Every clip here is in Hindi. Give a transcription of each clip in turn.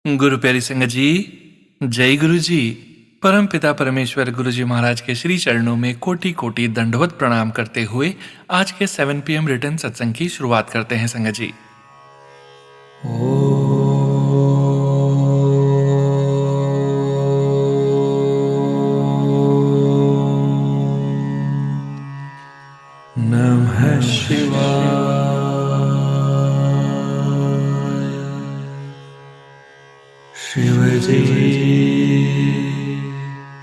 गुरु प्यारी संगत जी, जय गुरु जी। परम पिता परमेश्वर गुरु जी महाराज के श्री चरणों में कोटि कोटि दंडवत प्रणाम करते हुए आज के 7 PM रिटर्न सत्संग की शुरुआत करते हैं संगत जी। नमः शिवाय। शिव जी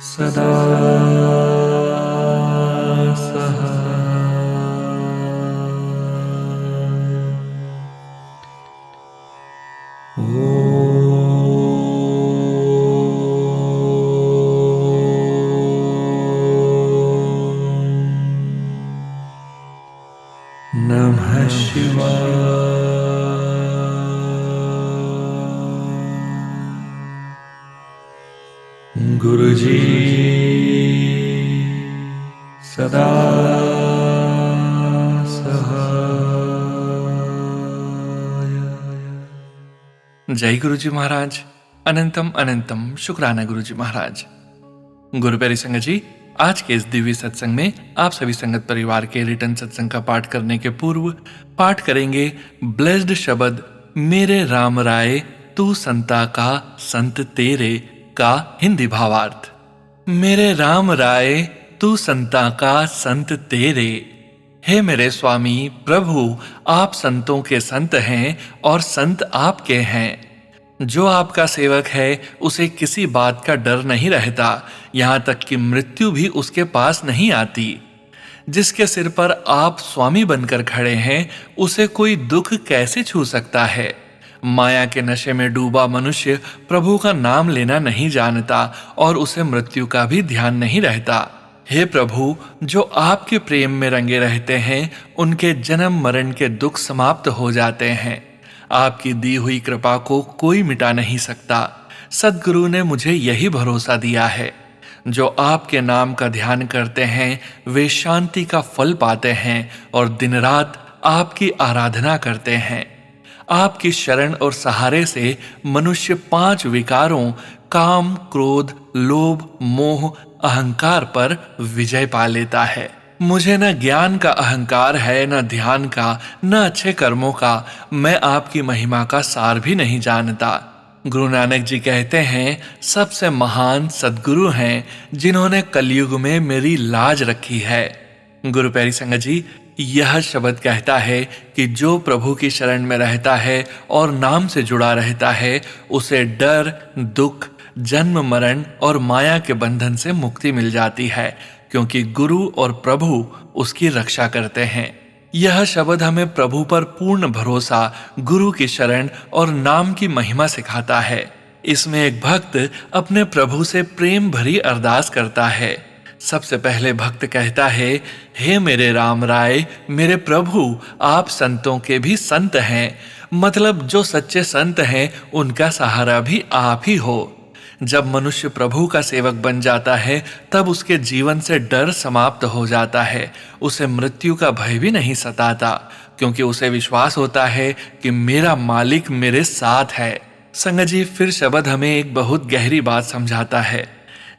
सदा नमः शिवाय। गुरु जी सदा सहाय। जय गुरु जी महाराज। अनंतम अनंतम शुक्राना गुरु जी महाराज। गुरु प्यारी संगत जी, आज के इस दिव्य सत्संग में आप सभी संगत परिवार के रिटर्न सत्संग का पाठ करने के पूर्व पाठ करेंगे ब्लेस्ड शब्द मेरे राम राय तू संता का संत तेरे का हिंदी भावार्थ। मेरे राम राय तू संता का संत तेरे। हे मेरे स्वामी प्रभु, आप संतों के संत हैं और संत आपके हैं। जो आपका सेवक है उसे किसी बात का डर नहीं रहता, यहाँ तक कि मृत्यु भी उसके पास नहीं आती। जिसके सिर पर आप स्वामी बनकर खड़े हैं उसे कोई दुख कैसे छू सकता है। माया के नशे में डूबा मनुष्य प्रभु का नाम लेना नहीं जानता और उसे मृत्यु का भी ध्यान नहीं रहता। हे प्रभु, जो आपके प्रेम में रंगे रहते हैं उनके जन्म मरण के दुख समाप्त हो जाते हैं। आपकी दी हुई कृपा को कोई मिटा नहीं सकता। सद्गुरु ने मुझे यही भरोसा दिया है। जो आपके नाम का ध्यान करते हैं वे शांति का फल पाते हैं और दिन रात आपकी आराधना करते हैं। आपकी शरण और सहारे से मनुष्य 5 विकारों काम, क्रोध, लोभ, मोह, अहंकार पर विजय पा लेता है। मुझे न ज्ञान का अहंकार है, न ध्यान का, न अच्छे कर्मों का। मैं आपकी महिमा का सार भी नहीं जानता। गुरु नानक जी कहते हैं सबसे महान सद्गुरु हैं जिन्होंने कलयुग में मेरी लाज रखी है। गुरु प्यारी संगत जी, यह शब्द कहता है कि जो प्रभु की शरण में रहता है और नाम से जुड़ा रहता है उसे डर, दुख, जन्म मरण और माया के बंधन से मुक्ति मिल जाती है, क्योंकि गुरु और प्रभु उसकी रक्षा करते हैं। यह शब्द हमें प्रभु पर पूर्ण भरोसा, गुरु की शरण और नाम की महिमा सिखाता है। इसमें एक भक्त अपने प्रभु से प्रेम भरी अरदास करता है। सबसे पहले भक्त कहता है, हे मेरे राम राय, मेरे प्रभु, आप संतों के भी संत हैं। मतलब जो सच्चे संत हैं उनका सहारा भी आप ही हो। जब मनुष्य प्रभु का सेवक बन जाता है तब उसके जीवन से डर समाप्त हो जाता है। उसे मृत्यु का भय भी नहीं सताता, क्योंकि उसे विश्वास होता है कि मेरा मालिक मेरे साथ है। संगत जी, फिर शब्द हमें एक बहुत गहरी बात समझाता है।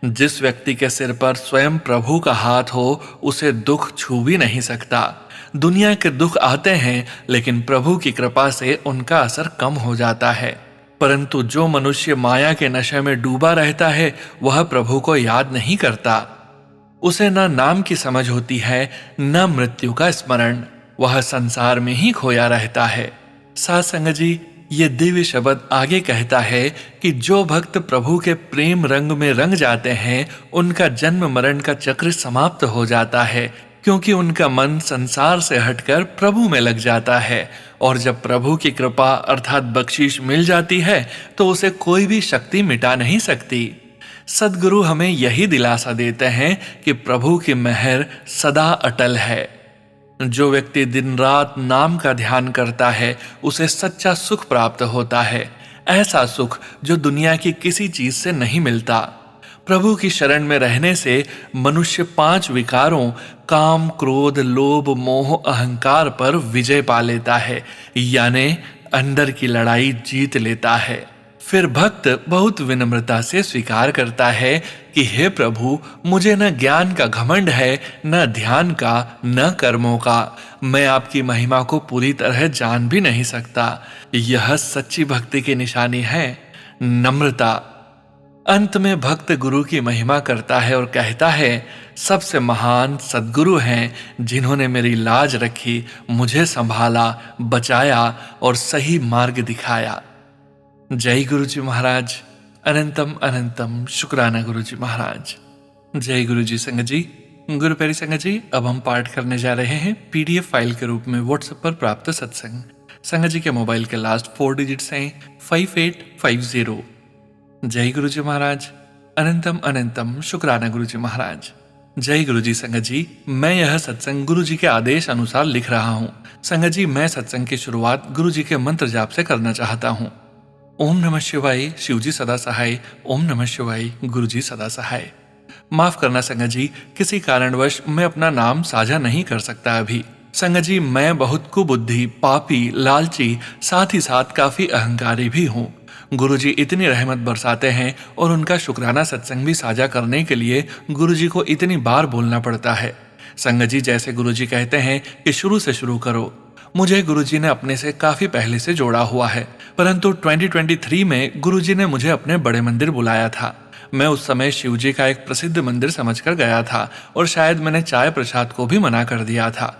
जिस व्यक्ति के सिर पर स्वयं प्रभु का हाथ हो उसे दुख छू भी नहीं सकता। दुनिया के दुख आते हैं लेकिन प्रभु की कृपा से उनका असर कम हो जाता है। परंतु जो मनुष्य माया के नशे में डूबा रहता है वह प्रभु को याद नहीं करता। उसे न नाम की समझ होती है न मृत्यु का स्मरण। वह संसार में ही खोया रहता है। साथ संगत जी, ये दिव्य शब्द आगे कहता है कि जो भक्त प्रभु के प्रेम रंग में रंग जाते हैं उनका जन्म मरण का चक्र समाप्त हो जाता है, क्योंकि उनका मन संसार से हटकर प्रभु में लग जाता है। और जब प्रभु की कृपा अर्थात बख्शीश मिल जाती है तो उसे कोई भी शक्ति मिटा नहीं सकती। सद्गुरु हमें यही दिलासा देते हैं कि प्रभु की मेहर सदा अटल है। जो व्यक्ति दिन रात नाम का ध्यान करता है उसे सच्चा सुख प्राप्त होता है। ऐसा सुख जो दुनिया की किसी चीज से नहीं मिलता। प्रभु की शरण में रहने से मनुष्य 5 विकारों काम, क्रोध, लोभ, मोह, अहंकार पर विजय पा लेता है, यानी अंदर की लड़ाई जीत लेता है। फिर भक्त बहुत विनम्रता से स्वीकार करता है कि हे प्रभु, मुझे न ज्ञान का घमंड है, न ध्यान का, न कर्मों का। मैं आपकी महिमा को पूरी तरह जान भी नहीं सकता। यह सच्ची भक्ति की निशानी है, नम्रता। अंत में भक्त गुरु की महिमा करता है और कहता है, सबसे महान सद्गुरु हैं जिन्होंने मेरी लाज रखी, मुझे संभाला, बचाया और सही मार्ग दिखाया। जय गुरु जी महाराज। अनंतम अनंतम शुक्राना गुरु जी महाराज। जय गुरु जी। संगत जी, गुरु प्यारी संगत जी, अब हम पाठ करने जा रहे हैं PDF फाइल के रूप में व्हाट्सएप पर प्राप्त सत्संग। संगत जी के मोबाइल के लास्ट 4 डिजिट्स हैं 5850। जय गुरु जी महाराज। अनंतम अनंतम शुक्राना गुरु जी महाराज। जय गुरु जी। संगत जी, मैं यह सत्संग गुरु जी के आदेश अनुसार लिख रहा हूँ। संगत जी, मैं सत्संग की शुरुआत गुरु जी के मंत्र जाप से करना चाहता हूँ। ओम नमः शिवाय, शिव जी सदा सहाय। ओम नमः शिवाय, गुरु जी सदा सहाय। माफ करना संगत जी, किसी कारणवश मैं अपना नाम साझा नहीं कर सकता अभी। संगत जी, मैं बहुत कुबुद्धि, पापी, लालची, साथ ही साथ काफी अहंकारी भी हूँ। गुरुजी इतनी रहमत बरसाते हैं और उनका शुक्राना सत्संग भी साझा करने के लिए गुरुजी को इतनी बार बोलना पड़ता है। संगत जी, जैसे गुरुजी कहते हैं कि शुरू से शुरू करो, मुझे गुरुजी ने अपने से काफी पहले से जोड़ा हुआ है, परंतु 2023 में गुरुजी ने मुझे अपने बड़े मंदिर बुलाया था। मैं उस समय शिवजी का एक प्रसिद्ध मंदिर समझकर गया था और शायद मैंने चाय प्रसाद को भी मना कर दिया था।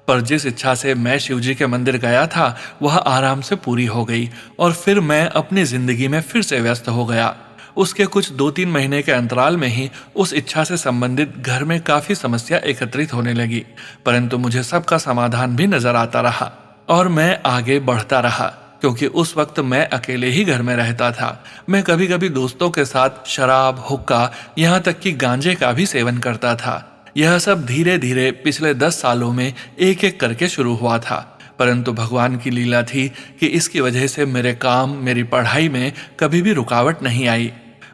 पर जिस इच्छा से मैं शिवजी के मंदिर गया था वह आराम से पूरी हो गई और फिर मैं अपनी जिंदगी में फिर से व्यस्त हो गया। उसके कुछ 2-3 महीने के अंतराल में ही उस इच्छा से संबंधित घर में काफी समस्या एकत्रित होने लगी, परंतु मुझे सबका समाधान भी नजर आता रहा और मैं आगे बढ़ता रहा, क्योंकि उस वक्त मैं अकेले ही घर में रहता था। मैं कभी कभी दोस्तों के साथ शराब, हुक्का, यहाँ तक कि गांजे का भी सेवन करता था। यह सब धीरे धीरे पिछले 10 सालों में एक एक करके शुरू हुआ था, परंतु भगवान की लीला थी कि इसकी वजह से मेरे काम, मेरी पढ़ाई में कभी भी रुकावट नहीं आई।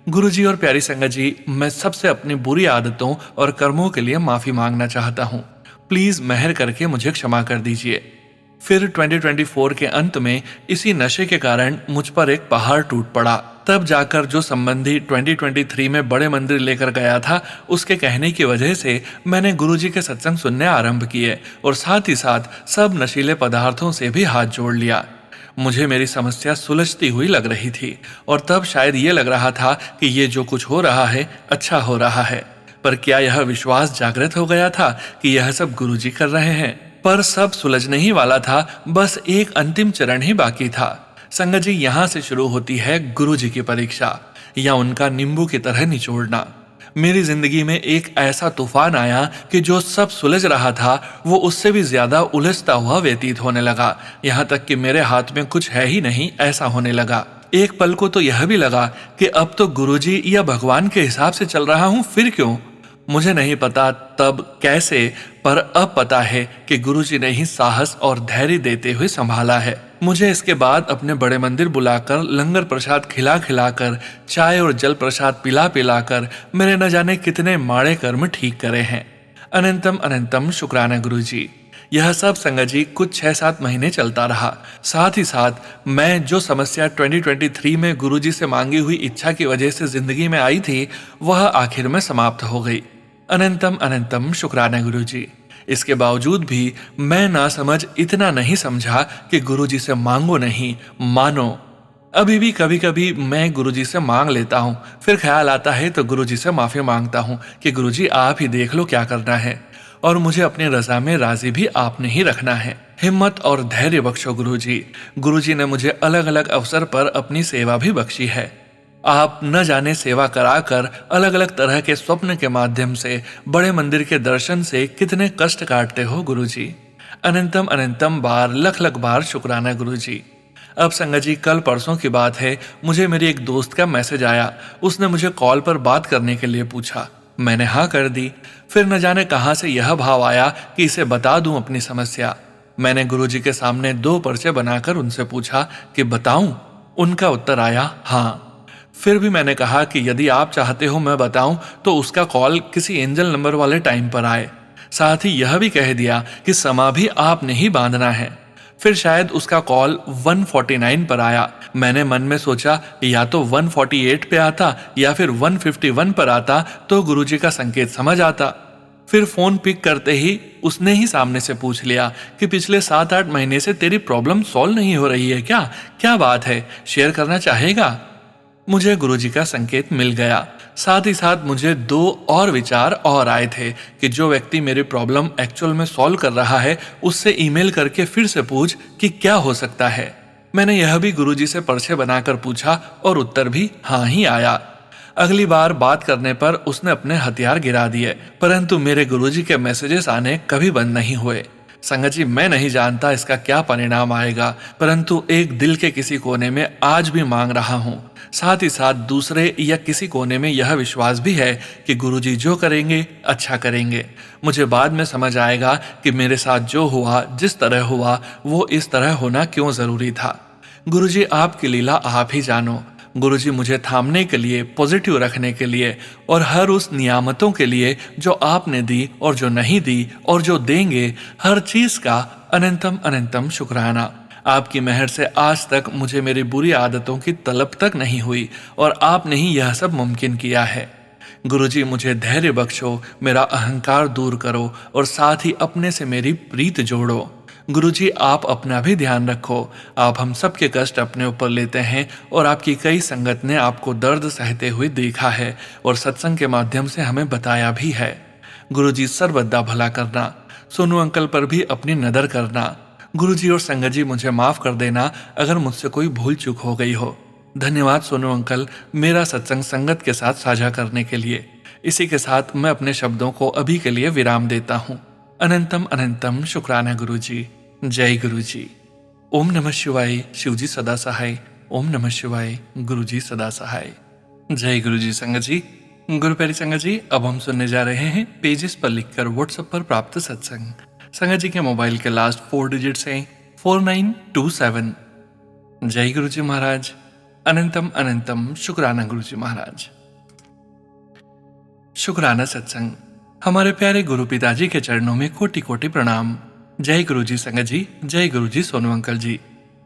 गुरुजी और प्यारी संगत जी, मैं सबसे अपनी बुरी आदतों और कर्मों के लिए माफी मांगना चाहता हूँ। प्लीज मेहर करके मुझे क्षमा कर दीजिए। फिर 2024 के अंत में इसी नशे के कारण मुझ पर एक पहाड़ टूट पड़ा। तब जाकर जो संबंधी 2023 में बड़े मंदिर लेकर गया था, उसके कहने की वजह से मैंने गुरुजी के सत्संग सुनने आरंभ किए और साथ ही साथ सब नशीले पदार्थों से भी हाथ जोड़ लिया। मुझे मेरी समस्या सुलझती हुई लग रही थी और तब शायद ये लग रहा था कि ये जो कुछ हो रहा है अच्छा हो रहा है। पर क्या यह विश्वास जागृत हो गया था कि यह सब गुरुजी कर रहे हैं? पर सब सुलझने ही वाला था, बस एक अंतिम चरण ही बाकी था। संगत जी, यहाँ से शुरू होती है गुरुजी की परीक्षा या उनका नींबू की तरह निचोड़ना। मेरी जिंदगी में एक ऐसा तूफान आया कि जो सब सुलझ रहा था वो उससे भी ज्यादा उलझता हुआ व्यतीत होने लगा। यहाँ तक कि मेरे हाथ में कुछ है ही नहीं ऐसा होने लगा। एक पल को तो यह भी लगा कि अब तो गुरुजी या भगवान के हिसाब से चल रहा हूँ, फिर क्यों? मुझे नहीं पता तब कैसे, पर अब पता है कि गुरुजी ने ही साहस और धैर्य देते हुए संभाला है। मुझे इसके बाद अपने बड़े मंदिर बुलाकर लंगर प्रसाद खिला खिलाकर, चाय और जल प्रसाद पिला पिलाकर मेरे न जाने कितने माड़े कर्म ठीक करे हैं। अनंतम अनंतम शुक्राना गुरुजी। यह सब संगत जी कुछ 6-7 महीने चलता रहा। साथ ही साथ मैं जो समस्या 2023 में गुरुजी से मांगी हुई इच्छा की वजह से जिंदगी में आई थी, वह आखिर में समाप्त हो गई। अनंतम अनंतम शुक्राना गुरुजी। इसके बावजूद भी मैं ना समझ इतना नहीं समझा कि गुरुजी से मांगो नहीं, मानो। अभी भी कभी कभी मैं गुरुजी से मांग लेता हूँ, फिर ख्याल आता है तो गुरुजी से माफी मांगता हूँ कि गुरुजी आप ही देख लो क्या करना है, और मुझे अपनी रजा में राजी भी आपने ही रखना है। हिम्मत और धैर्य बख्शो गुरुजी। गुरुजी ने मुझे अलग अलग अवसर पर अपनी सेवा भी बख्शी है। आप न जाने सेवा कराकर अलग अलग तरह के स्वप्न के माध्यम से बड़े मंदिर के दर्शन से कितने कष्ट काटते हो गुरुजी। अनंतम अनंतम बार, लख लख बार शुक्राना गुरुजी। अब संगत जी, कल परसों की बात है, मुझे मेरी एक दोस्त का मैसेज आया। उसने मुझे कॉल पर बात करने के लिए पूछा। मैंने हाँ कर दी। फिर न जाने कहां से यह भाव आया कि इसे बता दूं अपनी समस्या। मैंने गुरुजी के सामने 2 पर्चे बनाकर उनसे पूछा कि बताऊं? उनका उत्तर आया हाँ। फिर भी मैंने कहा कि यदि आप चाहते हो मैं बताऊं तो उसका कॉल किसी एंजल नंबर वाले टाइम पर आए। साथ ही यह भी कह दिया कि समा भी आपने ही बांधना है। फिर शायद उसका कॉल 149 पर आया। मैंने मन में सोचा या तो 148 पे आता या फिर 151 पर आता तो गुरुजी का संकेत समझ आता। फिर फोन पिक करते ही उसने ही सामने से पूछ लिया कि पिछले 7-8 महीने से तेरी प्रॉब्लम सॉल्व नहीं हो रही है क्या? क्या बात है, शेयर करना चाहेगा? मुझे गुरुजी का संकेत मिल गया। साथ ही साथ मुझे 2 और विचार और आए थे कि जो व्यक्ति मेरी प्रॉब्लम एक्चुअल में सॉल्व कर रहा है उससे ईमेल करके फिर से पूछ कि क्या हो सकता है। मैंने यह भी गुरुजी से पर्चे बनाकर पूछा और उत्तर भी हाँ ही आया। अगली बार बात करने पर उसने अपने हथियार गिरा दिए, परंतु मेरे गुरुजी के मैसेजेस आने कभी बंद नहीं हुए। संगत जी, मैं नहीं जानता इसका क्या परिणाम आएगा, परंतु एक दिल के किसी कोने में आज भी मांग रहा हूँ। साथ ही साथ दूसरे या किसी कोने में यह विश्वास भी है कि गुरुजी जो करेंगे अच्छा करेंगे। मुझे बाद में समझ आएगा कि मेरे साथ जो हुआ, जिस तरह हुआ, वो इस तरह होना क्यों जरूरी था। गुरुजी, आपकी लीला आप ही जानो। गुरुजी, मुझे थामने के लिए, पॉजिटिव रखने के लिए और हर उस नियामतों के लिए जो आपने दी और जो नहीं दी और जो देंगे, हर चीज का अनंतम अनंतम शुक्राना। आपकी मेहर से आज तक मुझे मेरी बुरी आदतों की तलब तक नहीं हुई और आपने ही यह सब मुमकिन किया है। गुरुजी, मुझे धैर्य बख्शो, मेरा अहंकार दूर करो और साथ ही अपने से मेरी प्रीत जोड़ो। गुरुजी, आप अपना भी ध्यान रखो। आप हम सब के कष्ट अपने ऊपर लेते हैं और आपकी कई संगत ने आपको दर्द सहते हुए देखा है और सत्संग के माध्यम से हमें बताया भी है। गुरुजी, सर्वदा भला करना। सोनू अंकल पर भी अपनी नजर करना। गुरुजी और संगत जी, मुझे माफ कर देना अगर मुझसे कोई भूल चूक हो गई हो। धन्यवाद सोनू अंकल, मेरा सत्संग संगत के साथ साझा करने के लिए। इसी के साथ मैं अपने शब्दों को अभी के लिए विराम देता हूँ। अनंतम अनंतम शुक्राना गुरुजी। जय गुरुजी। ओम नमः शिवाय। शिवजी सदा सहाय। ओम नमः शिवाय। गुरुजी सदा सहाय। जय गुरुजी। संगत जी, गुरु प्यारी संगत जी, अब हम सुनने जा रहे हैं पेजेस पर लिखकर व्हाट्सएप पर प्राप्त सत्संग। संगत जी के मोबाइल के लास्ट 4 डिजिट्स हैं 4927। जय गुरुजी महाराज। अनंतम अनंतम शुक्राना गुरुजी महाराज। शुक्राना सत्संग। हमारे प्यारे गुरु पिताजी के चरणों में कोटि कोटि प्रणाम। जय गुरुजी संगत जी। जय गुरुजी सोनू अंकल जी।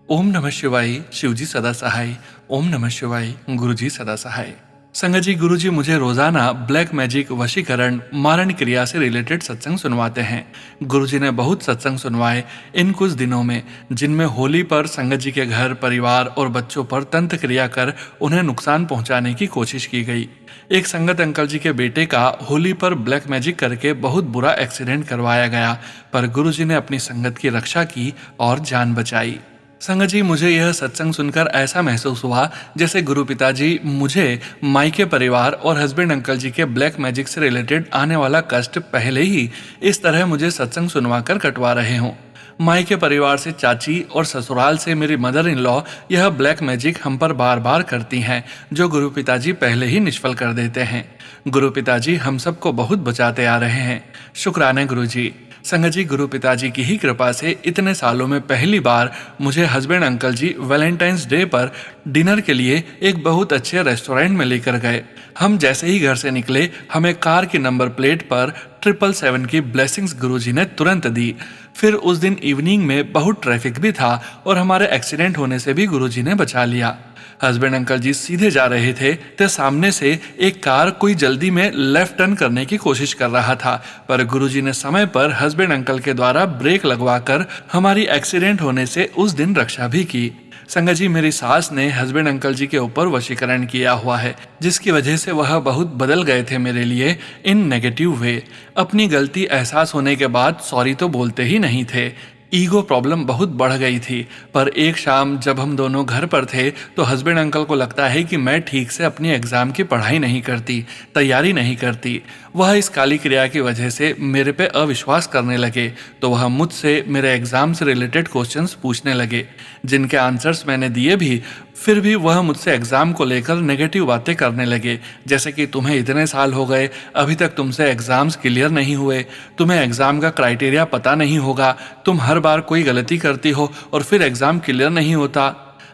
ओम नमः शिवाय। शिवजी सदा सहाय। ओम नमः शिवाय। गुरुजी सदा सहाय। संगत जी, गुरुजी मुझे रोजाना ब्लैक मैजिक, वशीकरण, मारण क्रिया से रिलेटेड सत्संग सुनवाते हैं। गुरुजी ने बहुत सत्संग सुनवाए इन कुछ दिनों में, जिनमें होली पर संगत जी के घर, परिवार और बच्चों पर तंत्र क्रिया कर उन्हें नुकसान पहुंचाने की कोशिश की गई। एक संगत अंकल जी के बेटे का होली पर ब्लैक मैजिक करके बहुत बुरा एक्सीडेंट करवाया गया, पर गुरुजी ने अपनी संगत की रक्षा की और जान बचाई। संगत जी, मुझे यह सत्संग सुनकर ऐसा महसूस हुआ जैसे गुरु पिताजी मुझे मायके परिवार और हस्बैंड अंकल जी के ब्लैक मैजिक से रिलेटेड आने वाला कष्ट पहले ही इस तरह मुझे सत्संग सुनवाकर कटवा रहे हों। मायके परिवार से चाची और ससुराल से मेरी मदर इन लॉ यह ब्लैक मैजिक हम पर बार बार करती हैं, जो गुरु पिताजी पहले ही निष्फल कर देते हैं। गुरु पिताजी हम सबको बहुत बचाते आ रहे हैं। शुक्राना गुरुजी। संगत जी, गुरु पिताजी की ही कृपा से इतने सालों में पहली बार मुझे हस्बैंड अंकल जी वैलेंटाइंस डे पर डिनर के लिए एक बहुत अच्छे रेस्टोरेंट में लेकर गए। हम जैसे ही घर से निकले, हमें कार की नंबर प्लेट पर 777 की ब्लेसिंग्स गुरुजी ने तुरंत दी। फिर उस दिन इवनिंग में बहुत ट्रैफिक भी था और हमारे एक्सीडेंट होने से भी गुरुजी ने बचा लिया। हस्बैंड अंकल जी सीधे जा रहे थे तो सामने से एक कार कोई जल्दी में लेफ्ट टर्न करने की कोशिश कर रहा था, पर गुरुजी ने समय पर हस्बैंड अंकल के द्वारा ब्रेक लगवाकर हमारी एक्सीडेंट होने से उस दिन रक्षा भी की। संगत जी, मेरी सास ने हस्बैंड अंकल जी के ऊपर वशीकरण किया हुआ है, जिसकी वजह से वह बहुत बदल गए थे मेरे लिए इन नेगेटिव वे। अपनी गलती एहसास होने के बाद सॉरी तो बोलते ही नहीं थे। ईगो प्रॉब्लम बहुत बढ़ गई थी, पर एक शाम जब हम दोनों घर पर थे तो हस्बैंड अंकल को लगता है कि मैं ठीक से अपनी एग्जाम की पढ़ाई नहीं करती, तैयारी नहीं करती। वह इस काली क्रिया की वजह से मेरे पे अविश्वास करने लगे, तो वह मुझसे मेरे एग्जाम से रिलेटेड क्वेश्चंस पूछने लगे, जिनके आंसर्स मैंने दिए भी। फिर भी वह मुझसे एग्जाम को लेकर नेगेटिव बातें करने लगे, जैसे कि तुम्हें इतने साल हो गए, अभी तक तुमसे एग्जाम्स क्लियर नहीं हुए, तुम्हें एग्जाम का क्राइटेरिया पता नहीं होगा, तुम हर बार कोई गलती करती हो और फिर एग्जाम क्लियर नहीं होता।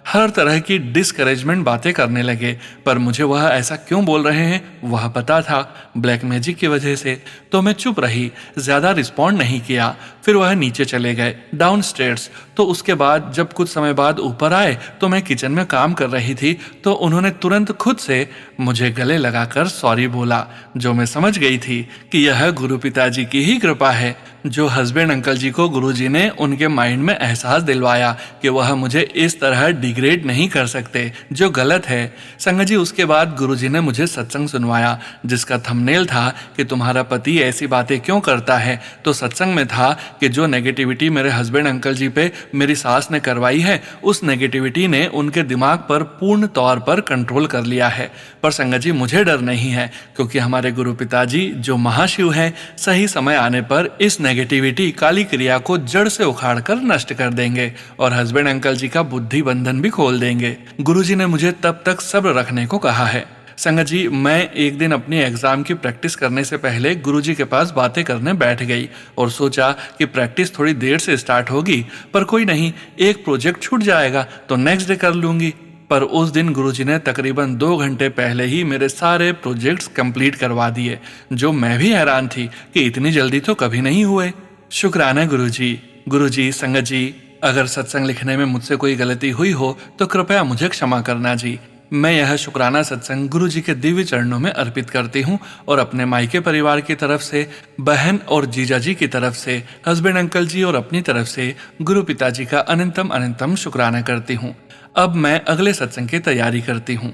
हर तरह की डिस्करेजमेंट बातें करने लगे, पर मुझे वह ऐसा क्यों बोल रहे हैं वह पता था, ब्लैक मैजिक की वजह से। तो मैं चुप रही, ज्यादा रिस्पॉन्ड नहीं किया। फिर वह नीचे चले गए, डाउन स्टेयर्स। तो उसके बाद जब कुछ समय बाद ऊपर आए तो मैं किचन में काम कर रही थी, तो उन्होंने तुरंत खुद से मुझे गले लगाकर सॉरी बोला, जो मैं समझ गई थी कि यह गुरु पिताजी की ही कृपा है। जो हस्बैंड अंकल जी को गुरुजी ने उनके माइंड में एहसास दिलवाया कि वह मुझे इस तरह डिग्रेड नहीं कर सकते, जो गलत है। संगत जी, उसके बाद गुरुजी ने मुझे सत्संग सुनवाया, जिसका थंबनेल था कि तुम्हारा पति ऐसी बातें क्यों करता है। तो सत्संग में था कि जो नेगेटिविटी मेरे हस्बैंड अंकल जी पे मेरी सास ने करवाई है, उस नेगेटिविटी ने उनके दिमाग पर पूर्ण तौर पर कंट्रोल कर लिया है। पर संगत जी, मुझे डर नहीं है, क्योंकि हमारे गुरु पिताजी जो महाशिव हैं, सही समय आने पर इस नेगेटिविटी काली क्रिया को जड़ से उखाड़ कर नष्ट कर देंगे और हस्बैंड अंकल जी का बुद्धि बंधन भी खोल देंगे। गुरुजी ने मुझे तब तक सब्र रखने को कहा है। संगत जी, मैं एक दिन अपनी एग्जाम की प्रैक्टिस करने से पहले गुरुजी के पास बातें करने बैठ गई और सोचा कि प्रैक्टिस थोड़ी देर से स्टार्ट होगी, पर कोई नहीं, एक प्रोजेक्ट छूट जाएगा तो नेक्स्ट डे कर लूंगी। पर उस दिन गुरुजी ने तकरीबन 2 घंटे पहले ही मेरे सारे प्रोजेक्ट्स कंप्लीट करवा दिए, जो मैं भी हैरान थी कि इतनी जल्दी तो कभी नहीं हुए। शुक्राना गुरुजी। गुरुजी, संगत जी, अगर सत्संग लिखने में मुझसे कोई गलती हुई हो तो कृपया मुझे क्षमा करना जी। मैं यह शुक्राना सत्संग गुरुजी के दिव्य चरणों में अर्पित करती हूँ और अपने मायके परिवार की तरफ से, बहन और जीजा जी की तरफ से, हस्बैंड अंकल जी और अपनी तरफ से गुरु पिताजी का अनंतम अनंतम शुक्राना करती हूँ। अब मैं अगले सत्संग की तैयारी करती हूँ।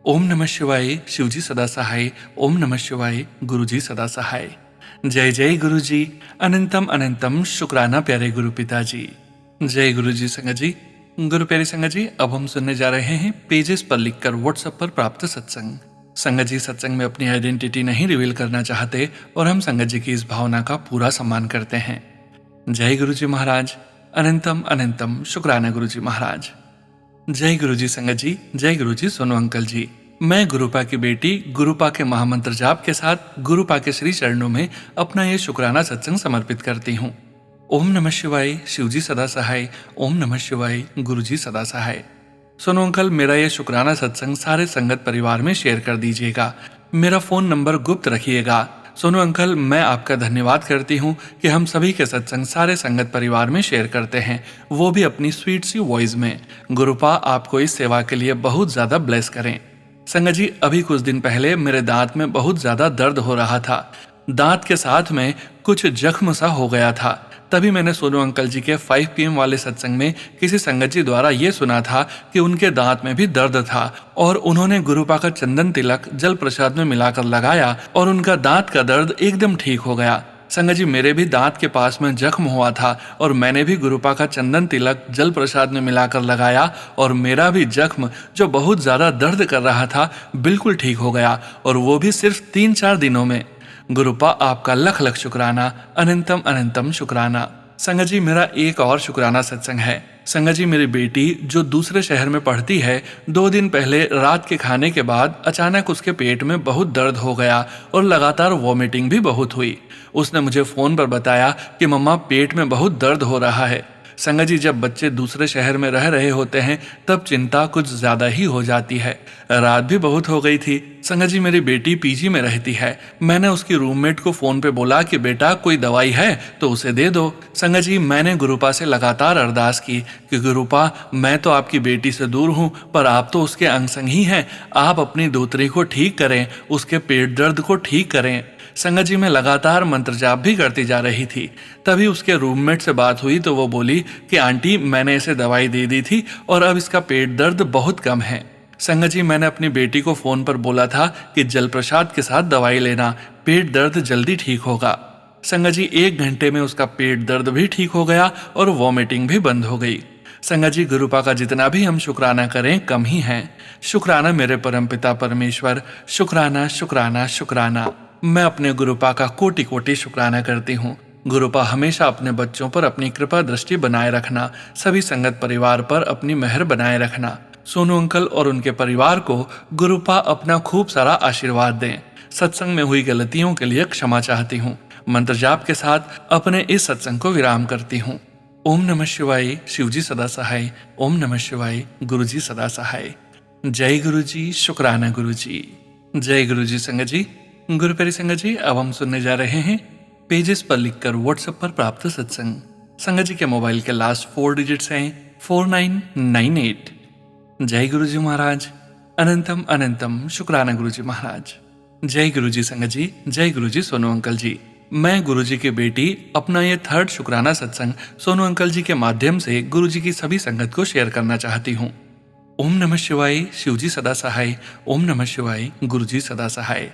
ओम नमः शिवाय, शिवजी सदा सहाय। ओम नमः शिवाय, गुरुजी सदा सहाय। जय जय गुरुजी, अनंतम अनंतम शुक्राना प्यारे गुरु पिताजी। जय गुरुजी। संगत जी, गुरु प्यारी संगत जी, अब हम सुनने जा रहे हैं पेजेस पर लिखकर व्हाट्सएप पर प्राप्त सत्संग। संगत जी सत्संग में अपनी आइडेंटिटी नहीं रिवील करना चाहते और हम संगत जी की इस भावना का पूरा सम्मान करते हैं। जय गुरुजी महाराज, अनंतम अनंतम शुक्राना गुरुजी महाराज। जय गुरुजी संगत जी, जय गुरुजी सोनू अंकल जी। मैं गुरुपा की बेटी गुरुपा के महामंत्र जाप के साथ गुरुपा के श्री चरणों में अपना ये शुक्राना सत्संग समर्पित करती हूँ। ओम नमः शिवाय, शिवजी सदा सहाय। ओम नमः शिवाय, गुरुजी सदा सहाय। सोनू अंकल, मेरा ये शुक्राना सत्संग सारे संगत परिवार में शेयर कर दीजिएगा। मेरा फोन नंबर गुप्त रखिएगा। सोनू अंकल, मैं आपका धन्यवाद करती हूँ कि हम सभी के सत्संग सारे संगत परिवार में शेयर करते हैं, वो भी अपनी स्वीट सी वॉइस में। गुरुपा आपको इस सेवा के लिए बहुत ज्यादा ब्लेस करें। संगत जी, अभी कुछ दिन पहले मेरे दांत में बहुत ज्यादा दर्द हो रहा था। दांत के साथ में कुछ जख्म सा हो गया था। तभी मैंने सोनू अंकल जी के 5 PM वाले सत्संग में किसी संगत जी द्वारा ये सुना था कि उनके दांत में भी दर्द था और उन्होंने गुरुपा का चंदन तिलक जल प्रसाद में मिलाकर लगाया और उनका दांत का दर्द एकदम ठीक हो गया। संगत जी, मेरे भी दांत के पास में जख्म हुआ था और मैंने भी गुरुपा का चंदन तिलक जल प्रसाद में मिलाकर लगाया और मेरा भी जख्म जो बहुत ज्यादा दर्द कर रहा था बिल्कुल ठीक हो गया, और वो भी सिर्फ 3-4 दिनों में। गुरुपा आपका लख लख शुक्राना, अनंतम अनंतम शुक्राना। संगत जी, मेरा एक और शुक्राना सत्संग है। संगत जी, मेरी बेटी जो दूसरे शहर में पढ़ती है, 2 दिन पहले रात के खाने के बाद अचानक उसके पेट में बहुत दर्द हो गया और लगातार वॉमिटिंग भी बहुत हुई। उसने मुझे फोन पर बताया कि मम्मा, पेट में बहुत दर्द हो रहा है। संगत जी, जब बच्चे दूसरे शहर में रह रहे होते हैं तब चिंता कुछ ज्यादा ही हो जाती है। रात भी बहुत हो गई थी। संगत जी, मेरी बेटी पीजी में रहती है। मैंने उसकी रूममेट को फोन पे बोला कि बेटा कोई दवाई है तो उसे दे दो। संगत जी, मैंने गुरुपा से लगातार अरदास की कि गुरुपा, मैं तो आपकी बेटी से दूर हूँ, पर आप तो उसके अंग संग ही हैं। आप अपनी दोतरी को ठीक करें, उसके पेट दर्द को ठीक करें। संगत जी, मैं लगातार मंत्र जाप भी करती जा रही थी। तभी उसके रूममेट से बात हुई तो वो बोली कि आंटी, मैंने इसे दवाई दे दी थी और अब इसका पेट दर्द बहुत कम है। संगत जी, मैंने अपनी बेटी को फोन पर बोला था कि जल प्रसाद के साथ दवाई लेना, पेट दर्द जल्दी ठीक होगा। संगत जी, 1 घंटे में उसका पेट दर्द भी ठीक हो गया और वॉमिटिंग भी बंद हो गई। संगत जी, गुरुपा का जितना भी हम शुक्राना करें कम ही है। शुक्राना मेरे परमपिता परमेश्वर, शुक्राना शुक्राना शुक्राना। मैं अपने गुरुपा का कोटि कोटि शुक्राना करती हूँ। गुरुपा हमेशा अपने बच्चों पर अपनी कृपा दृष्टि बनाए रखना, सभी संगत परिवार पर अपनी मेहर बनाए रखना। सोनू अंकल और उनके परिवार को गुरुपा अपना खूब सारा आशीर्वाद दें। सत्संग में हुई गलतियों के लिए क्षमा चाहती हूँ। मंत्र जाप के साथ अपने इस सत्संग को विराम करती हूँ। ओम नमः शिवाय, शिवजी सदा सहाय। ओम नमः शिवाय, गुरुजी सदा सहाय। जय गुरुजी, शुक्राना गुरुजी। जय गुरुजी संगत जी। गुरु प्यारी संगत जी, अब हम सुनने जा रहे हैं पेजेस पर लिखकर व्हाट्सएप पर प्राप्त सत्संग। संगत जी के मोबाइल के लास्ट 4 डिजिट्स हैं 4998। जय गुरुजी महाराज। अनंतम अनंतम शुक्राना गुरुजी महाराज। जय गुरुजी संगत जी। जय गुरुजी सोनू अंकल जी। मैं गुरुजी की बेटी अपना ये 3rd शुक्राना सत्संग सोनू अंकल जी के माध्यम से गुरुजी की सभी संगत को शेयर करना चाहती हूँ। ओम नमः शिवाय, शिवजी सदा सहाय। ओम नमः शिवाय, गुरुजी सदा सहाय।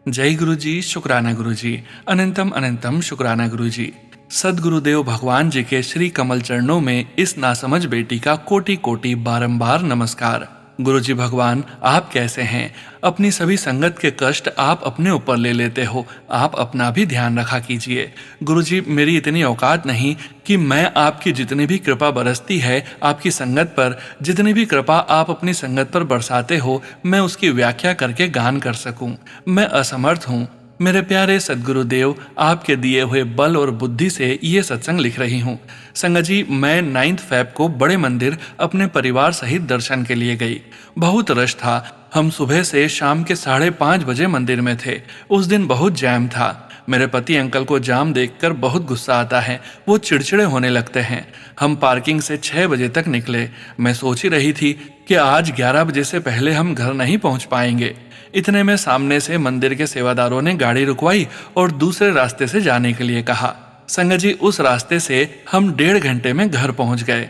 जय गुरुजी, शुक्राना गुरुजी। अनंतम अनंतम शुक्राना गुरुजी। सदगुरुदेव भगवान जी के श्री कमल चरणों में इस नासमझ बेटी का कोटि कोटि बारंबार नमस्कार। गुरुजी भगवान, आप कैसे हैं? अपनी सभी संगत के कष्ट आप अपने ऊपर ले लेते हो, आप अपना भी ध्यान रखा कीजिए। गुरुजी, मेरी इतनी औकात नहीं कि मैं आपकी जितनी भी कृपा बरसती है आपकी संगत पर, जितनी भी कृपा आप अपनी संगत पर बरसाते हो, मैं उसकी व्याख्या करके गान कर सकूं। मैं असमर्थ हूँ। मेरे प्यारे सदगुरुदेव, आपके दिए हुए बल और बुद्धि से ये सत्संग लिख रही हूँ। संगत जी, मैं 9 फेब को बड़े मंदिर अपने परिवार सहित दर्शन के लिए गई। बहुत रश था। हम सुबह से शाम के 5:30 बजे मंदिर में थे। उस दिन बहुत जैम था। मेरे पति अंकल को जाम देखकर बहुत गुस्सा आता है, वो चिड़चिड़े होने लगते हैं। हम पार्किंग से 6 बजे तक निकले। मैं सोच ही रही थी कि आज 11 बजे से पहले हम घर नहीं पहुंच पाएंगे। इतने में सामने से मंदिर के सेवादारों ने गाड़ी रुकवाई और दूसरे रास्ते से जाने के लिए कहा। संगत जी, उस रास्ते से हम 1.5 घंटे में घर पहुंच गए।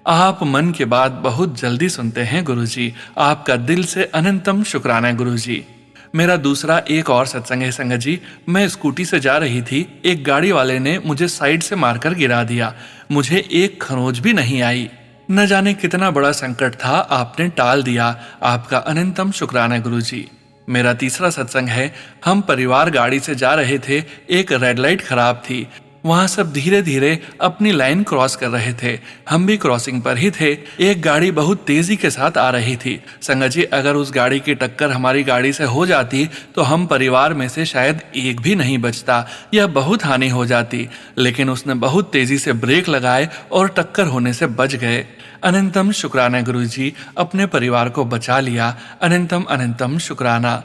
आप मन की बात बहुत जल्दी सुनते हैं गुरुजी। आपका दिल से अनंतम शुक्राना गुरुजी। मेरा दूसरा एक और सत्संग है संगत जी। मैं स्कूटी से जा रही थी, एक गाड़ी वाले ने मुझे साइड से मारकर गिरा दिया। मुझे एक खरोंच भी नहीं आई। न जाने कितना बड़ा संकट था, आपने टाल दिया। आपका अनंतम शुक्राना गुरुजी। मेरा तीसरा सत्संग है, हम परिवार गाड़ी से जा रहे थे। एक रेड लाइट खराब थी। वहां सब धीरे धीरे अपनी लाइन क्रॉस कर रहे थे। हम भी क्रॉसिंग पर ही थे। एक गाड़ी बहुत तेजी के साथ आ रही थी। संगत जी, अगर उस गाड़ी की टक्कर हमारी गाड़ी से हो जाती तो हम परिवार में से शायद एक भी नहीं बचता या बहुत हानि हो जाती। लेकिन उसने बहुत तेजी से ब्रेक लगाए और टक्कर होने से बच गए। अनंतम शुक्राना गुरुजी, अपने परिवार को बचा लिया। अनंतम अनंतम शुक्राना।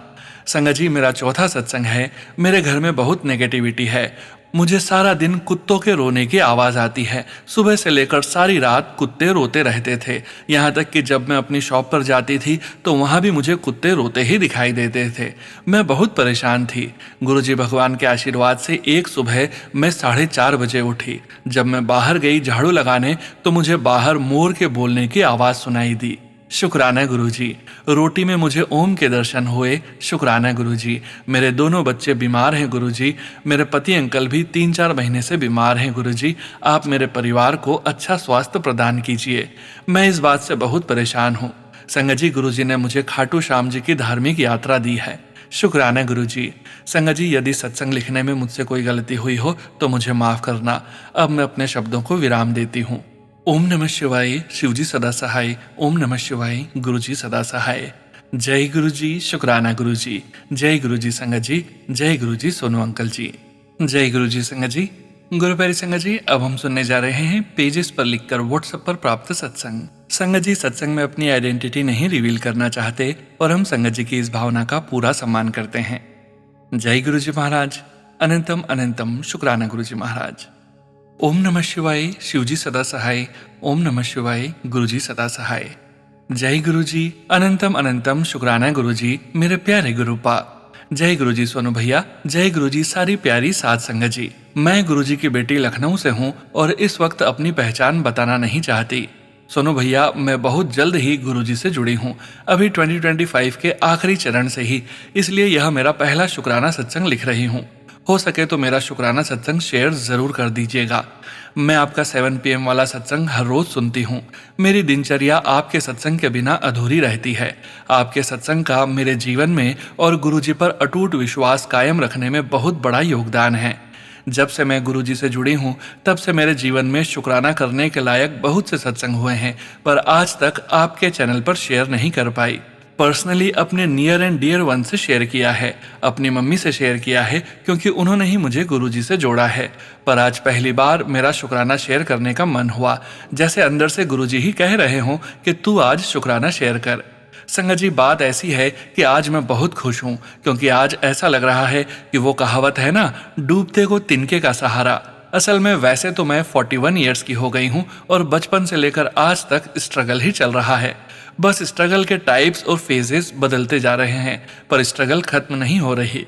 संगत जी, मेरा चौथा सत्संग है। मेरे घर में बहुत नेगेटिविटी है। मुझे सारा दिन कुत्तों के रोने की आवाज आती है। सुबह से लेकर सारी रात कुत्ते रोते रहते थे। यहाँ तक कि जब मैं अपनी शॉप पर जाती थी तो वहाँ भी मुझे कुत्ते रोते ही दिखाई देते थे। मैं बहुत परेशान थी। गुरुजी भगवान के आशीर्वाद से एक सुबह मैं 4:30 बजे उठी। जब मैं बाहर गई झाड़ू लगाने तो मुझे बाहर मोर के बोलने की आवाज सुनाई दी। शुक्राना गुरुजी। रोटी में मुझे ओम के दर्शन हुए। शुक्राना गुरुजी। मेरे दोनों बच्चे बीमार हैं गुरुजी। मेरे पति अंकल भी 3-4 महीने से बीमार हैं गुरुजी। आप मेरे परिवार को अच्छा स्वास्थ्य प्रदान कीजिए। मैं इस बात से बहुत परेशान हूँ। संगत जी, गुरुजी ने मुझे खाटू श्याम जी की धार्मिक यात्रा दी है। शुक्राना गुरुजी। संगत जी, यदि सत्संग लिखने में मुझसे कोई गलती हुई हो तो मुझे माफ करना। अब मैं अपने शब्दों को विराम देती हूँ। ओम नमः शिवाय, शिवजी सदा सहाय। ओम नमः शिवाय, गुरुजी सदा सहाय। जय गुरुजी, शुक्राना गुरुजी। जय गुरुजी संगत जी। जय गुरुजी सोनू अंकल जी। जय गुरुजी संगत जी। गुरु प्यारी संगत जी, अब हम सुनने जा रहे हैं पेजेस पर लिखकर व्हाट्सएप पर प्राप्त सत्संग। संगत जी, सत्संग में अपनी आइडेंटिटी नहीं रिवील करना चाहते और हम संगत जी की इस भावना का पूरा सम्मान करते हैं। जय गुरुजी महाराज। अनंतम अनंतम शुक्राना गुरुजी महाराज। ओम नमः शिवाय, शिवजी सदा सहाय। ओम नमः शिवाय, गुरुजी सदा सहाय। जय गुरुजी। अनंतम अनंतम शुक्राना गुरुजी, मेरे प्यारे गुरुपा। जय गुरुजी सोनू भैया। जय गुरुजी सारी प्यारी साध संगत जी। मैं गुरुजी की बेटी लखनऊ से हूँ और इस वक्त अपनी पहचान बताना नहीं चाहती। सोनू भैया, मैं बहुत जल्द ही गुरुजी से जुड़ी हूँ, अभी 2025 के आखिरी चरण से ही, इसलिए यह मेरा पहला शुक्राना सत्संग लिख रही हूँ। हो सके तो मेरा शुक्राना सत्संग शेयर जरूर कर दीजिएगा। मैं आपका 7 PM वाला सत्संग हर रोज सुनती हूँ। मेरी दिनचर्या आपके सत्संग के बिना अधूरी रहती है। आपके सत्संग का मेरे जीवन में और गुरुजी पर अटूट विश्वास कायम रखने में बहुत बड़ा योगदान है। जब से मैं गुरुजी से जुड़ी हूँ तब से मेरे जीवन में शुक्राना करने के लायक बहुत से सत्संग हुए हैं, पर आज तक आपके चैनल पर शेयर नहीं कर पाई। पर्सनली अपने नियर एंड डियर वन से शेयर किया है, अपनी मम्मी से शेयर किया है क्योंकि उन्होंने ही मुझे गुरुजी से जोड़ा है। पर आज पहली बार मेरा शुक्राना शेयर करने का मन हुआ, जैसे अंदर से गुरुजी ही कह रहे हों कि तू आज शुक्राना शेयर कर। संगत जी, बात ऐसी है कि आज मैं बहुत खुश हूँ क्योंकि आज ऐसा लग रहा है कि वो कहावत है ना, डूबते को तिनके का सहारा। असल में वैसे तो मैं 41 ईयर्स की हो गई हूँ और बचपन से लेकर आज तक स्ट्रगल ही चल रहा है। बस स्ट्रगल के टाइप्स और फेजेस बदलते जा रहे हैं, पर स्ट्रगल खत्म नहीं हो रही।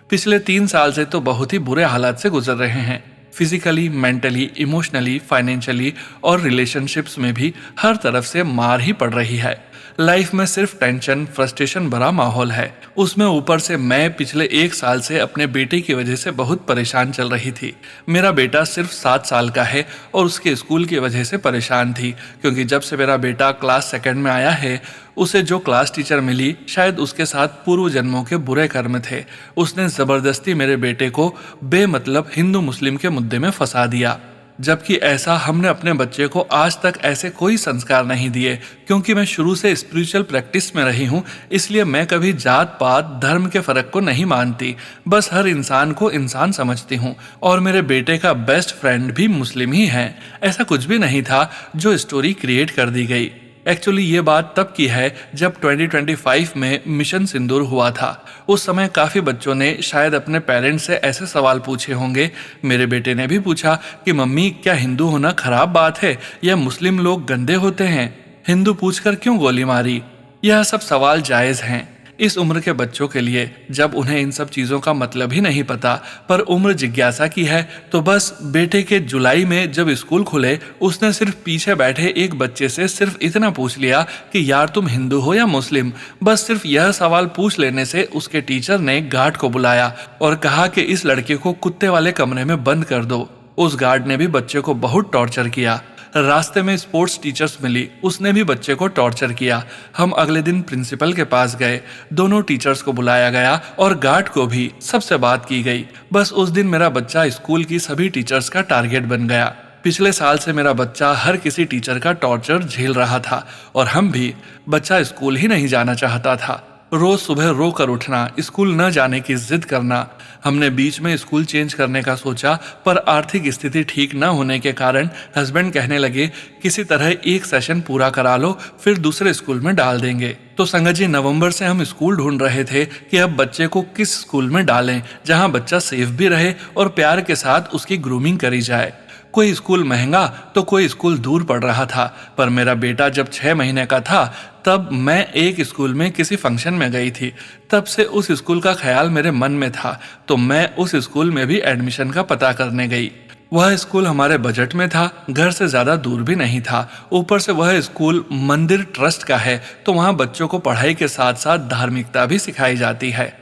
पिछले 3 साल से तो बहुत ही बुरे हालात से गुजर रहे हैं। फिजिकली, मेंटली, इमोशनली, फाइनेंशियली और रिलेशनशिप्स में भी हर तरफ से मार ही पड़ रही है। लाइफ में सिर्फ टेंशन, फ्रस्ट्रेशन भरा माहौल है। उसमें ऊपर से मैं पिछले 1 साल से अपने बेटे की वजह से बहुत परेशान चल रही थी। मेरा बेटा सिर्फ 7 साल का है और उसके स्कूल की वजह से परेशान थी क्योंकि जब से मेरा बेटा क्लास 2nd में आया है, उसे जो क्लास टीचर मिली शायद उसके साथ पूर्व जन्मों के बुरे कर्म थे। उसने जबरदस्ती मेरे बेटे को बेमतलब हिंदू मुस्लिम के मुद्दे में फंसा दिया, जबकि ऐसा हमने अपने बच्चे को आज तक ऐसे कोई संस्कार नहीं दिए। क्योंकि मैं शुरू से स्पिरिचुअल प्रैक्टिस में रही हूँ, इसलिए मैं कभी जात पात धर्म के फर्क को नहीं मानती, बस हर इंसान को इंसान समझती हूँ। और मेरे बेटे का बेस्ट फ्रेंड भी मुस्लिम ही है। ऐसा कुछ भी नहीं था जो स्टोरी क्रिएट कर दी गई। एक्चुअली ये बात तब की है जब 2025 में मिशन सिंदूर हुआ था। उस समय काफ़ी बच्चों ने शायद अपने पेरेंट्स से ऐसे सवाल पूछे होंगे। मेरे बेटे ने भी पूछा कि मम्मी, क्या हिंदू होना खराब बात है या मुस्लिम लोग गंदे होते हैं? हिंदू पूछकर क्यों गोली मारी? यह सब सवाल जायज़ हैं इस उम्र के बच्चों के लिए, जब उन्हें इन सब चीज़ों का मतलब ही नहीं पता। पर उम्र जिज्ञासा की है तो बस बेटे के जुलाई में जब स्कूल खुले, उसने सिर्फ पीछे बैठे एक बच्चे से सिर्फ इतना पूछ लिया कि यार तुम हिंदू हो या मुस्लिम। बस सिर्फ यह सवाल पूछ लेने से उसके टीचर ने गार्ड को बुलाया और कहा कि इस लड़के को कुत्ते वाले कमरे में बंद कर दो। उस गार्ड ने भी बच्चे को बहुत टॉर्चर किया। रास्ते में स्पोर्ट्स टीचर्स मिली, उसने भी बच्चे को टॉर्चर किया। हम अगले दिन प्रिंसिपल के पास गए, दोनों टीचर्स को बुलाया गया और गार्ड को भी, सबसे बात की गई। बस उस दिन मेरा बच्चा स्कूल की सभी टीचर्स का टारगेट बन गया। पिछले साल से मेरा बच्चा हर किसी टीचर का टॉर्चर झेल रहा था और हम भी। बच्चा स्कूल ही नहीं जाना चाहता था। रोज सुबह रो कर उठना, स्कूल न जाने की जिद करना। हमने बीच में स्कूल चेंज करने का सोचा, पर आर्थिक स्थिति ठीक न होने के कारण हस्बैंड कहने लगे किसी तरह एक सेशन पूरा करा लो, फिर दूसरे स्कूल में डाल देंगे। तो संगत जी, नवंबर से हम स्कूल ढूंढ रहे थे कि अब बच्चे को किस स्कूल में डालें जहां बच्चा सेफ भी रहे और प्यार के साथ उसकी ग्रूमिंग करी जाए। कोई स्कूल महंगा तो कोई स्कूल दूर पड़ रहा था। पर मेरा बेटा जब 6 महीने का था तब मैं एक स्कूल में किसी फंक्शन में गई थी। तब से उस स्कूल का ख्याल मेरे मन में था, तो मैं उस स्कूल में भी एडमिशन का पता करने गई। वह स्कूल हमारे बजट में था, घर से ज़्यादा दूर भी नहीं था। ऊपर से वह स्कूल मंदिर ट्रस्ट का है, तो वहाँ बच्चों को पढ़ाई के साथ साथ धार्मिकता भी सिखाई जाती है।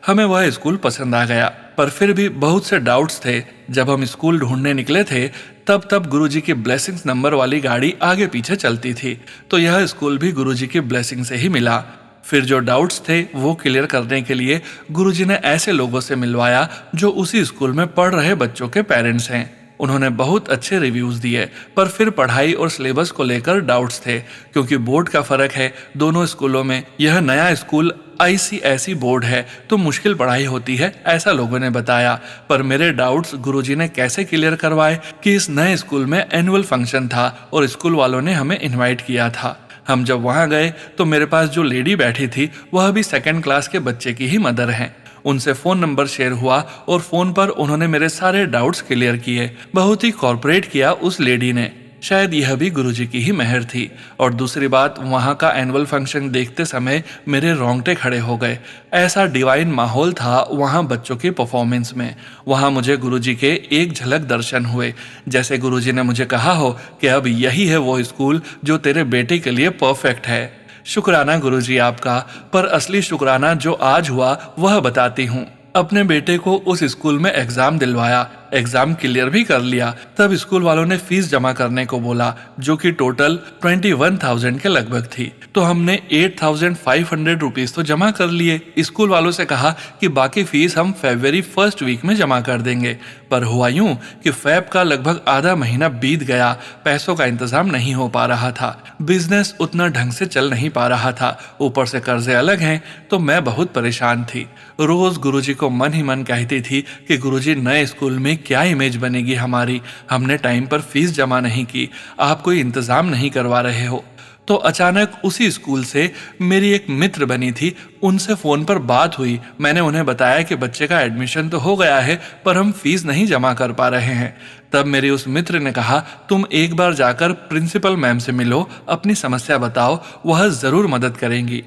हमें वह स्कूल पसंद आ गया, पर फिर भी बहुत से डाउट्स थे। जब हम स्कूल ढूंढने निकले थे तब गुरुजी की ब्लेसिंग्स नंबर वाली गाड़ी आगे पीछे चलती थी, तो यह स्कूल भी गुरुजी की ब्लेसिंग से ही मिला। फिर जो डाउट्स थे वो क्लियर करने के लिए गुरुजी ने ऐसे लोगों से मिलवाया जो उसी स्कूल में पढ़ रहे बच्चों के पेरेंट्स हैं। उन्होंने बहुत अच्छे रिव्यूज दिए, पर फिर पढ़ाई और सिलेबस को लेकर डाउट्स थे क्योंकि बोर्ड का फर्क है दोनों स्कूलों में। यह नया स्कूल ICSE बोर्ड है तो मुश्किल पढ़ाई होती है, ऐसा लोगों ने बताया। पर मेरे डाउट्स गुरुजी ने कैसे क्लियर करवाए कि इस नए स्कूल में एनुअल फंक्शन था और स्कूल वालों ने हमें इन्वाइट किया था। हम जब वहाँ गए तो मेरे पास जो लेडी बैठी थी वह भी 2nd क्लास के बच्चे की ही मदर हैं। उनसे फ़ोन नंबर शेयर हुआ और फ़ोन पर उन्होंने मेरे सारे डाउट्स क्लियर किए। बहुत ही कॉर्पोरेट किया उस लेडी ने। शायद यह भी गुरुजी की ही मेहर थी। और दूसरी बात, वहाँ का एनुअल फंक्शन देखते समय मेरे रोंगटे खड़े हो गए। ऐसा डिवाइन माहौल था वहाँ बच्चों की परफॉर्मेंस में। वहाँ मुझे गुरुजी के एक झलक दर्शन हुए, जैसे गुरुजी ने मुझे कहा हो कि अब यही है वो स्कूल जो तेरे बेटे के लिए परफेक्ट है। शुक्राना गुरुजी आपका। पर असली शुक्राना जो आज हुआ वह बताती हूँ। अपने बेटे को उस स्कूल में एग्जाम दिलवाया, एग्जाम क्लियर भी कर लिया। तब स्कूल वालों ने फीस जमा करने को बोला, जो कि टोटल 21,000 के लगभग थी। तो हमने 8,500 रुपीज तो जमा कर लिए। स्कूल वालों से कहा कि बाकी फीस हम फरवरी फर्स्ट वीक में जमा कर देंगे। पर हुआ यूं कि फेब का लगभग आधा महीना बीत गया, पैसों का इंतजाम नहीं हो पा रहा था, बिजनेस उतना ढंग से चल नहीं पा रहा था, ऊपर से कर्जे अलग हैं, तो मैं बहुत परेशान थी। रोज गुरुजी को मन ही मन कहती थी कि गुरुजी, नए स्कूल में क्या इमेज बनेगी हमारी, हमने टाइम पर फीस जमा नहीं की, आप कोई इंतजाम नहीं करवा रहे हो। तो अचानक उसी स्कूल से मेरी एक मित्र बनी थी, उनसे फोन पर बात हुई। मैंने उन्हें बताया कि बच्चे का एडमिशन तो हो गया है, पर हम फीस नहीं जमा कर पा रहे हैं। तब मेरे उस मित्र ने कहा, तुम एक बार जाकर प्रिंसिपल मैम से मिलो, अपनी समस्या बताओ, वह जरूर मदद करेंगी।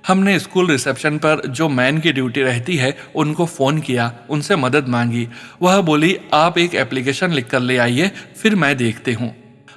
हमने स्कूल रिसेप्शन पर जो मैन की ड्यूटी रहती है उनको फ़ोन किया, उनसे मदद मांगी। वह बोली, आप एक एप्लीकेशन लिख कर ले आइए, फिर मैं देखती हूँ।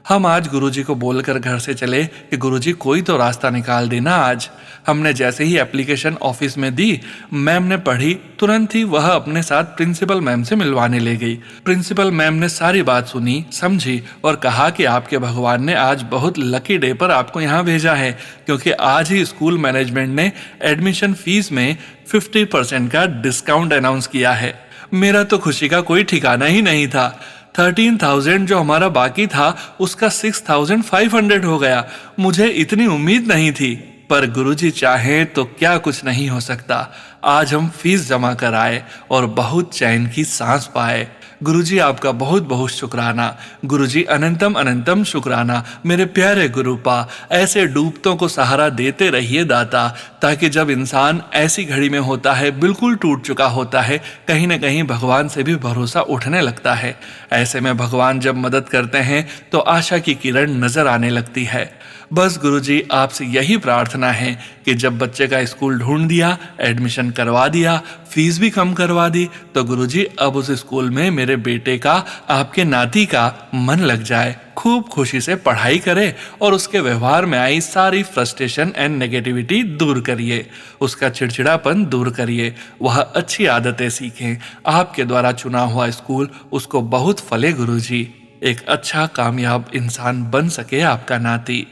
हम आज गुरुजी को बोलकर घर से चले कि गुरुजी, कोई तो रास्ता निकाल देना आज। हमने जैसे ही एप्लीकेशन ऑफिस में दी, मैम ने पढ़ी, तुरंत ही वह अपने साथ प्रिंसिपल मैम से मिलवाने ले गई। प्रिंसिपल मैम ने सारी बात सुनी, समझी और कहा कि आपके भगवान ने आज बहुत लकी डे पर आपको यहाँ भेजा है, क्योंकि आज ही स्कूल मैनेजमेंट ने एडमिशन फीस में 50% का डिस्काउंट अनाउंस किया है। मेरा तो खुशी का कोई ठिकाना ही नहीं था। 13,000 जो हमारा बाकी था, उसका 6,500 हो गया। मुझे इतनी उम्मीद नहीं थी, पर गुरुजी चाहें तो क्या कुछ नहीं हो सकता। आज हम फीस जमा कर आए और बहुत चैन की सांस पाए। गुरुजी, आपका बहुत बहुत शुक्राना। गुरुजी, अनंतम अनंतम शुक्राना। मेरे प्यारे गुरुपा, ऐसे डूबतों को सहारा देते रहिए दाता, ताकि जब इंसान ऐसी घड़ी में होता है, बिल्कुल टूट चुका होता है, कहीं ना कहीं भगवान से भी भरोसा उठने लगता है। ऐसे में भगवान जब मदद करते हैं तो आशा की किरण नजर आने लगती है। बस गुरुजी, आपसे यही प्रार्थना है कि जब बच्चे का स्कूल ढूंढ दिया, एडमिशन करवा दिया, फीस भी कम करवा दी, तो गुरुजी अब उस स्कूल में मेरे बेटे का, आपके नाती का मन लग जाए, खूब खुशी से पढ़ाई करे और उसके व्यवहार में आई सारी फ्रस्ट्रेशन एंड नेगेटिविटी दूर करिए, उसका चिड़चिड़ापन दूर करिए, वह अच्छी आदतें सीखें। आपके द्वारा चुना हुआ स्कूल उसको बहुत फले गुरुजी, एक अच्छा कामयाब इंसान बन सके आपका नाती।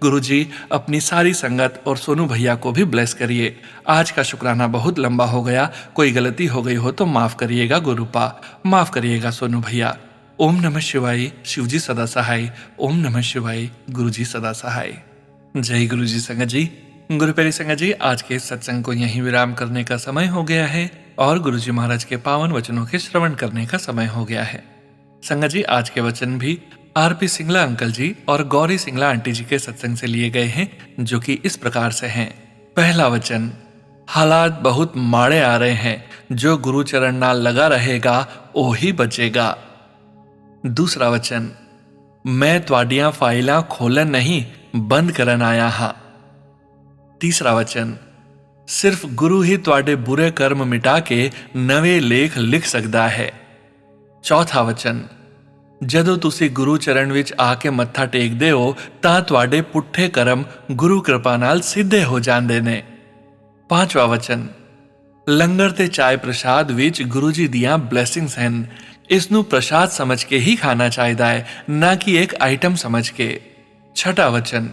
गुरुजी, अपनी सारी संगत और सोनू भैया को भी ब्लेस करिए। आज का शुक्राना बहुत लंबा हो गया, कोई गलती हो गई हो तो माफ करिएगा गुरुपा, माफ करिएगा सोनू भैया। ओम नमः शिवाय, शिवजी सदा सहाय। ओम नमः शिवाय, गुरुजी सदा सहाय। जय गुरुजी संगत जी। गुरु प्यारी संगत जी, आज के इस सत्संग को यहीं विराम करने का समय हो गया है और गुरुजी महाराज के पावन वचनों के श्रवण करने का समय हो गया है। संगत जी, आज के वचन भी आरपी सिंगला अंकल जी और गौरी सिंगला आंटी जी के सत्संग से लिए गए हैं, जो कि इस प्रकार से हैं। पहला वचन, हालात बहुत माड़े आ रहे हैं, जो गुरु चरण नाल लगा रहेगा ओ ही बचेगा। दूसरा वचन, मैं त्वाडियां फाइलां खोलन नहीं, बंद करन आया हां। तीसरा वचन, सिर्फ गुरु ही त्वाडे बुरे कर्म मिटा के नवे लेख लिख सकदा है। चौथा वचन, ਜਦੋਂ ਤੁਸੀਂ ਗੁਰੂ ਚਰਨ ਵਿੱਚ ਆ ਕੇ ਮੱਥਾ ਟੇਕਦੇ ਹੋ ਤਾਂ ਤੁਹਾਡੇ ਪੁੱਠੇ ਕਰਮ ਗੁਰੂ ਕਿਰਪਾ ਨਾਲ ਸਿੱਧੇ ਹੋ ਜਾਂਦੇ ਨੇ। पांचवा वचन, लंगर ते चाय प्रसाद विच गुरु जी दियां ब्लैसिंग्स हैं, इसनू प्रसाद समझ के ही खाना चाहिदा है, ना कि एक आइटम समझ के। छठा वचन,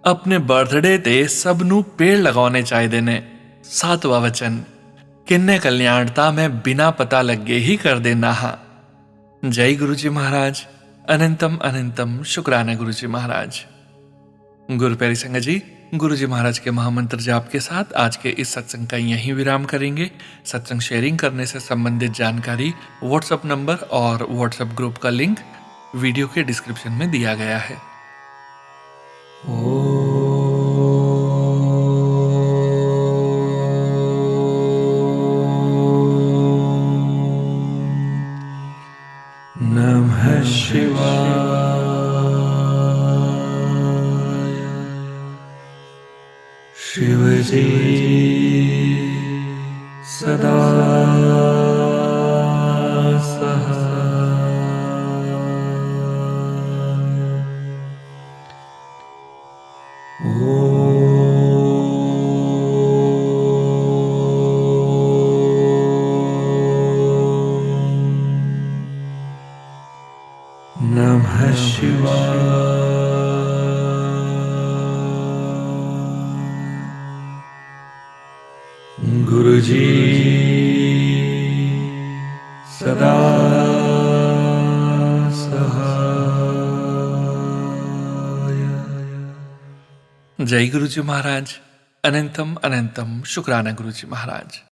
अपने बर्थडे ते सबनू पेड़ लगाने चाहिए ने। सातवां वचन, किन्ने कल्याणता मैं बिना पता लगे ही कर देना हाँ। जय गुरुजी महाराज। अनंतम अनंतम शुक्राना गुरुजी महाराज। गुरु प्यारी संगत जी, गुरुजी महाराज के महामंत्र जाप के साथ आज के इस सत्संग का यहीं विराम करेंगे। सत्संग शेयरिंग करने से संबंधित जानकारी, व्हाट्सएप नंबर और व्हाट्सएप ग्रुप का लिंक वीडियो के डिस्क्रिप्शन में दिया गया है। नमः शिवाय। शिवजी सदा गुरुजी सदा सहाय। जय गुरुजी महाराज। अनंतम अनंतम शुक्राना गुरुजी महाराज।